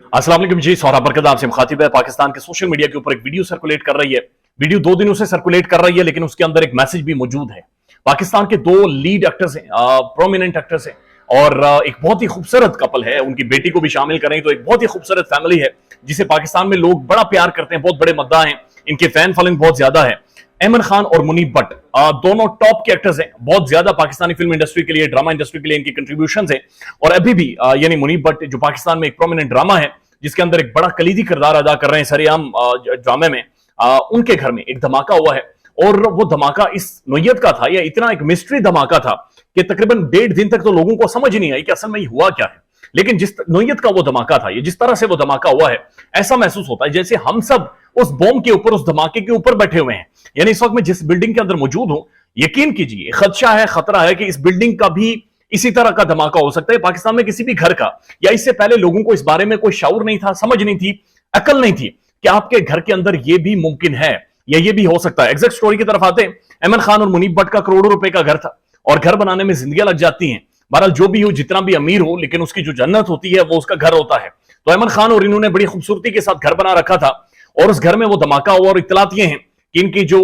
अस्सलाम वालेकुम जी, सौरभ बरकत आपसे मुखातिब है। पाकिस्तान के सोशल मीडिया के ऊपर एक वीडियो सर्कुलेट कर रही है। वीडियो 2 दिनों से सर्कुलेट कर रही है, लेकिन उसके अंदर एक मैसेज भी मौजूद है। पाकिस्तान के 2 लीड एक्टर्स हैं, प्रोमिनेंट एक्टर्स हैं, और एक बहुत ही खूबसूरत कपल है। उनकी बेटी को भी शामिल करें तो एक बहुत ही खूबसूरत फैमिली है, जिसे पाकिस्तान में लोग बड़ा प्यार करते हैं, बहुत बड़े मद्दा हैं, इनके फैन फॉलोइंग बहुत ज्यादा है। एमन खान और मुनीब भट्ट दोनों टॉप के एक्टर्स हैं। बहुत ज्यादा पाकिस्तानी फिल्म इंडस्ट्री के लिए, ड्रामा इंडस्ट्री के लिए इनकी कंट्रीब्यूशंस हैं। और अभी भी यानी मुनीब भट्ट जो पाकिस्तान में एक प्रोमिनेंट ड्रामा है, जिसके अंदर एक बड़ा कलीदी किरदार अदा कर रहे हैं सरेआम ड्रामे में, उनके घर में एक धमाका हुआ है। और वो धमाका इस नोयत का था, या इतना एक मिस्ट्री धमाका था कि तकरीबन 1.5 दिन तक तो लोगों को समझ नहीं आई कि असल में ये हुआ क्या है। लेकिन जिस नोयत का वो धमाका था, ये जिस तरह से वो धमाका हुआ है, ऐसा महसूस होता है जैसे हम सब उस बॉम्ब के ऊपर, उस धमाके के ऊपर बैठे हुए हैं। यानी इस वक्त मैं जिस बिल्डिंग के अंदर मौजूद हूं, यकीन कीजिए खदशा है, खतरा है कि इस बिल्डिंग का भी इसी तरह का धमाका हो सकता है, पाकिस्तान में किसी भी घर का। या इससे पहले लोगों को इस बारे में कोई शऊर नहीं था, समझ नहीं थी, अकल नहीं थी कि आपके घर के अंदर यह भी मुमकिन है या ये भी हो सकता है। एग्जैक्ट स्टोरी की तरफ आते हैं। एमन खान और मुनीब भट्ट का करोड़ों रुपए का घर था, और घर बनाने में जिंदगियां लग जाती हैं। बहरहाल जो भी हो, जितना भी अमीर हो, लेकिन उसकी जो जन्नत होती है वो उसका घर होता है। तो एमन खान और इन्होंने बड़ी खूबसूरती के साथ घर बना रखा था, और उस घर में वो धमाका हुआ। और इत्तलात ये हैं कि इनकी जो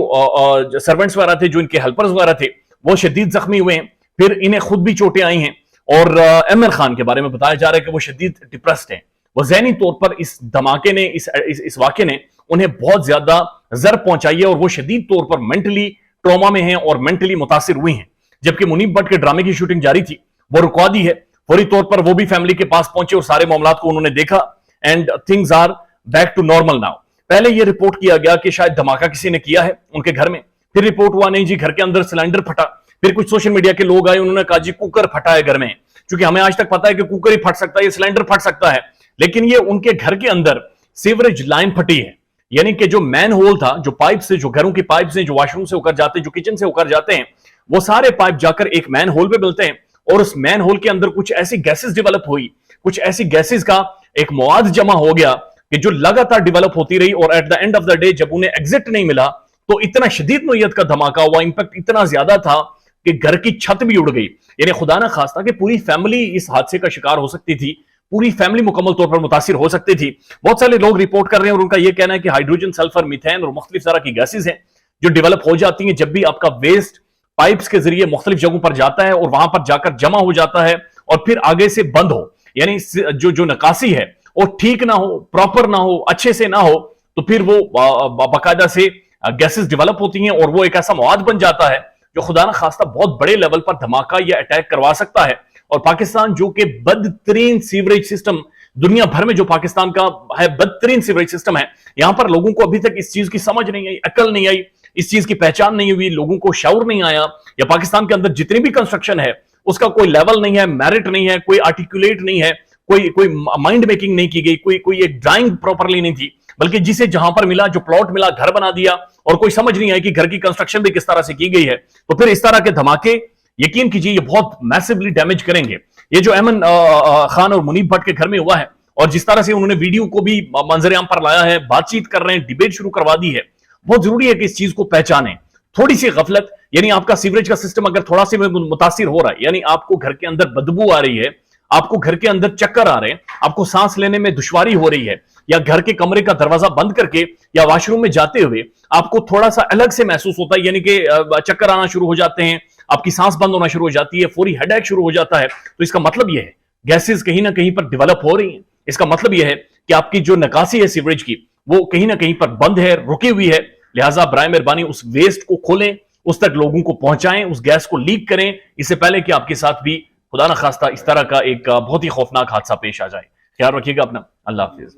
सर्वेंट्स वगैरह थे, जो इनके हेल्पर्स वगैरह थे, वो शदीद जख्मी हुए हैं, फिर इन्हें खुद भी चोटें आई हैं। और एमन खान के बारे में बताया जा रहा है कि वो शदीद डिप्रेस्ड हैं। वो ज़हनी तौर पर इस धमाके ने, इस वाक़े ने उन्हें बहुत ज्यादा जर पहुंचाई है, और वो शदीद तौर पर मेंटली ट्रॉमा में हैं और मेंटली मुतासिर हुई हैं। जबकि मुनीब भट्ट के ड्रामे की शूटिंग जारी थी, वो रुकवा दी है। फौरी तौर पर वो भी फैमिली के पास पहुंचे और सारे मामलात को उन्होंने देखा, and things are back to normal now. पहले यह रिपोर्ट किया गया कि शायद धमाका किसी ने किया है उनके घर में, फिर रिपोर्ट हुआ नहीं जी, घर के अंदर सिलेंडर फटा। फिर कुछ सोशल मीडिया के लोग आए, उन्होंने कहा जी कुकर फटा है घर में, क्योंकि हमें आज तक पता है कि कुकर ही फट सकता है, ये सिलेंडर फट सकता है। लेकिन ये उनके घर के अंदर सीवरेज लाइन फटी है, यानी कि जो मैन होल था, जो पाइप से, जो घरों की पाइप से, जो वॉशरूम से होकर जाते हैं, जो किचन से होकर जाते हैं, वो सारे पाइप जाकर एक मैन होल पे मिलते हैं। और उस मैन होल के अंदर कुछ ऐसी गैसेस डेवलप हुई, कुछ ऐसी गैसेस का एक मवाद जमा हो गया कि जो लगातार डेवलप होती रही, और at the end of the day जब उन्हें एग्जिट नहीं मिला, तो इतना शदीद नोयत का धमाका हुआ। इंपैक्ट इतना ज्यादा था कि घर की छत भी उड़ गई। यानी खुदा ना खास्ता कि पूरी फैमिली इस हादसे का शिकार हो सकती थी, पूरी फैमिली मुकम्मल तौर पर मुतासिर हो सकती थी। बहुत सारे लोग रिपोर्ट कर रहे हैं, और उनका यह कहना है कि हाइड्रोजन, सल्फर, मीथेन और मुख्तलिफ तरह की गैसेज हैं जो डेवलप हो जाती हैं जब भी आपका वेस्ट पाइप्स के जरिए मुख्तलिफ जगहों पर जाता है, और वहां पर जाकर जमा हो जाता है, और फिर आगे से बंद हो। यानी जो नकासी है वो ठीक ना हो, प्रॉपर ना हो, अच्छे से ना हो, तो फिर वो बाकायदा से गैसेस डेवलप होती हैं, और वो एक ऐसा मवाद बन जाता है जो खुदा ना खास्ता बहुत बड़े लेवल पर धमाका या अटैक करवा सकता है। और पाकिस्तान जो कि बदतरीन सीवरेज सिस्टम दुनिया भर में, जो पाकिस्तान का है बदतरीन सीवरेज सिस्टम है, यहां पर लोगों को अभी तक इस चीज की समझ नहीं आई, अकल नहीं आई, इस चीज की पहचान नहीं हुई, लोगों को शऊर नहीं आया। या पाकिस्तान के अंदर जितनी भी कंस्ट्रक्शन है उसका कोई लेवल नहीं है, मेरिट नहीं है, कोई आर्टिकुलेट नहीं है, कोई माइंड मेकिंग नहीं की गई, कोई एक ड्राइंग प्रॉपरली नहीं थी, बल्कि जिसे जहां पर मिला, जो प्लॉट मिला, घर बना दिया, और कोई समझ नहीं आई कि घर की कंस्ट्रक्शन भी किस तरह से की गई है। तो फिर इस तरह के धमाके यकीन कीजिए ये बहुत मैसिवली डैमेज करेंगे। ये जो एमन खान और मुनीब भट्ट के घर में हुआ है, और जिस तरह से उन्होंने वीडियो को भी मंजरेआम पर लाया है, बातचीत कर रहे हैं, डिबेट शुरू करवा दी है, बहुत जरूरी है कि इस चीज को पहचानें। थोड़ी सी गफलत, यानी आपका सीवरेज का सिस्टम अगर थोड़ा सा मुतासिर हो रहा है, यानी आपको घर के अंदर बदबू आ रही है, आपको घर के अंदर चक्कर आ रहे हैं, आपको सांस लेने में दुश्वारी हो रही है, या घर के कमरे का दरवाजा बंद करके या वॉशरूम में जाते हुए आपको थोड़ा सा अलग से महसूस होता है, यानी कि चक्कर आना शुरू हो जाते हैं, आपकी सांस बंद होना शुरू हो जाती है, फौरी हेडेक शुरू हो जाता है, तो इसका मतलब यह है गैसेस कहीं ना कहीं पर डेवलप हो रही हैं। इसका मतलब यह है कि आपकी जो निकासी है सीवरेज की, वो कहीं ना कहीं पर बंद है, रुकी हुई है। लिहाजा बराए मेहरबानी उस वेस्ट को खोलें, उस तक लोगों को पहुंचाएं, उस गैस को लीक करें, इससे पहले कि आपके साथ भी खुदा न खास्ता इस तरह का एक बहुत ही खौफनाक हादसा पेश आ जाए। ख्याल रखिएगा अपना। अल्लाह हाफिज।